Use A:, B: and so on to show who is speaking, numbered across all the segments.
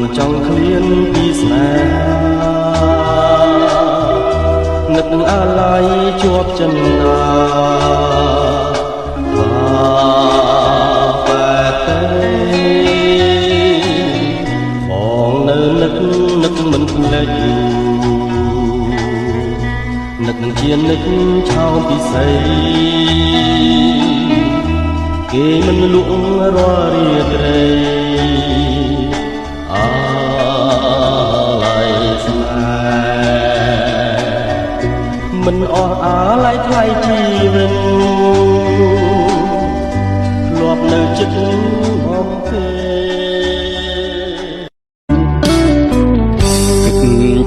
A: មិនចង់ឃ្លានពីស្នេហានឹកអាឡ័យជាប់ចិនដានឹកមិនភ្លេចនឹកនឹងជានឹកឆោមពិសីគេមិនលក់រាល់រាត្រីអាឡ័យស្នេហ៍មិនអស់អាឡ័យថ្លៃជីវិតធ្លាប់នៅចិត្តអំពេ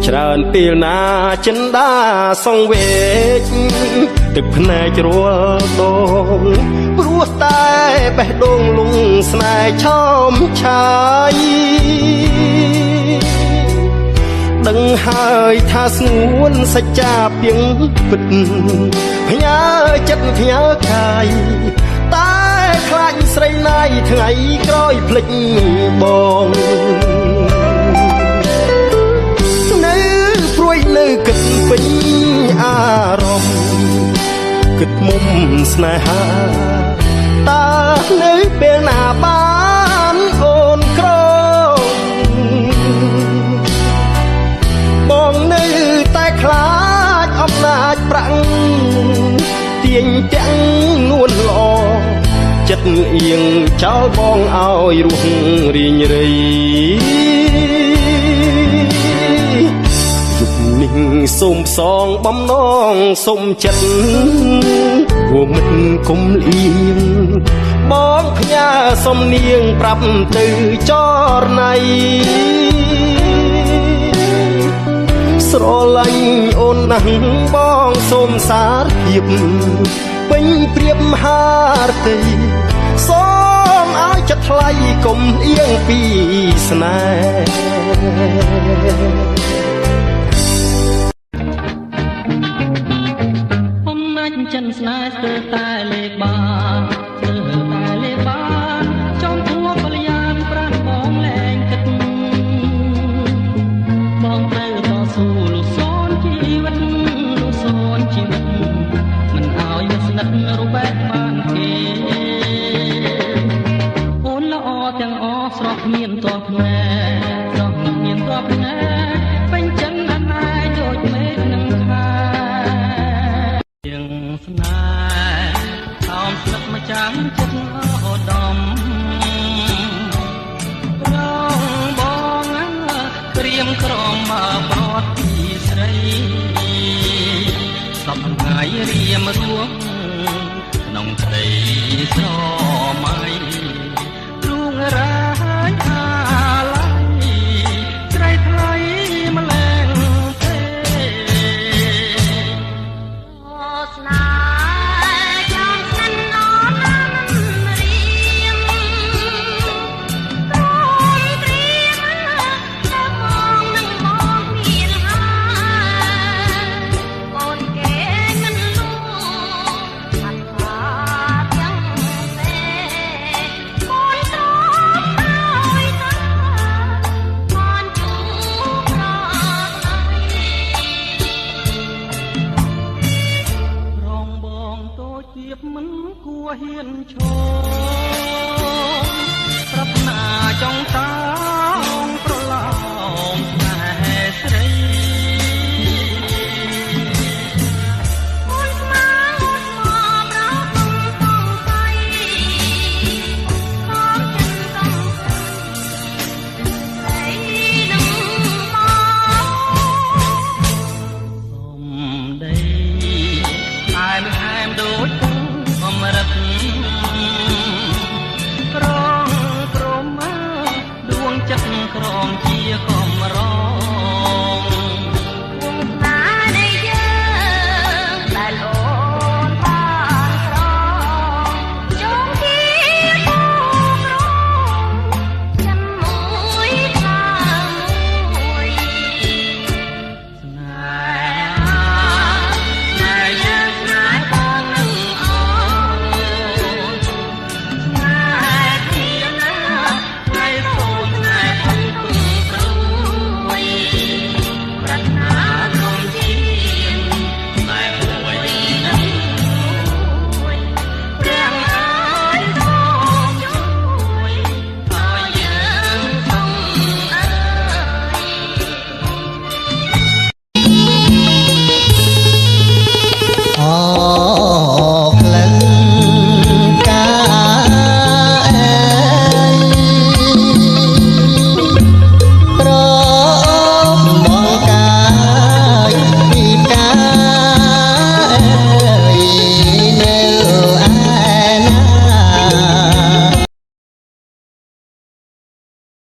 A: ច្រើនពេលណាចិនដាសងវេកទឹកភ្នែករួលដងព្រោះតែបេះដូងលងស្នេហ៍ឆោមឆាយដឹងហើយថាស្ងួនសច្ចាពីងពិតផ្ញើចិត្តផ្ញើកាយតែខ្លាចស្រីណាយថ្ងៃក្រោយភ្លេចបងនៅគិតពេញអារម្មណ៍គិតមុំស្នេហាតើនៅពេលណាបានអូនក្របងនៅតែខ្លាចអំណាចប្រាំងទាញទាំងនួនល្អចិត្តអៀងចោលបងឲ្យរស់រីងរៃនេះសូមផ្សងបំណងសូមចិត្តព្រោះមិនគុំលៀងបងផ្ញើសំនៀងប្រាប់ទៅចរណៃស្រឡាញ់អូនណាស់បងសូមសារភាពពេញព្រៀបហារតីសូមឲ្យចិត្តថ្លៃកុំអៀងពីស្នេហ៍ចិនស្នេហ៍ស្ទើរតែលេខបានស្ទើរតែលេខបានចំពោះកល្យានប្រាណបងលែងគិតបងត្រូវតស៊ូលុះសូនជីវិតលុះសូនជីវិតមិនឲ្យវាស្និទ្ធរូបបែបបានគេអូនល្អទាំងអស់ស្រស់គ្មានតបណែស្រស់គ្មានតបណែពេញចិនអណែយកមេឃនឹងខាស្នេហ៍ខំស្នឹកមកចាំចិត្តអូដំរងបងក្រៀមក្រំមកប្រត់ពីស្រីសពថ្ងៃរៀមរួងក្នុងក្តីស្រមៃរួងរាយអាឡ័យក្រៃថ្លៃម្លែងទេស្នេមិនគួរហ៊ានឈរប្រាថ្នាចង់តោងប្រឡោមស្នេហ៍ស្រីអូនស្មាអូនស្មោប្រោសងសង្ស័យខំចិនសំស្រីនឹងមកសំដីអែមដូចអមរិតក្រងក្រមដួងចិត្តក្រងជា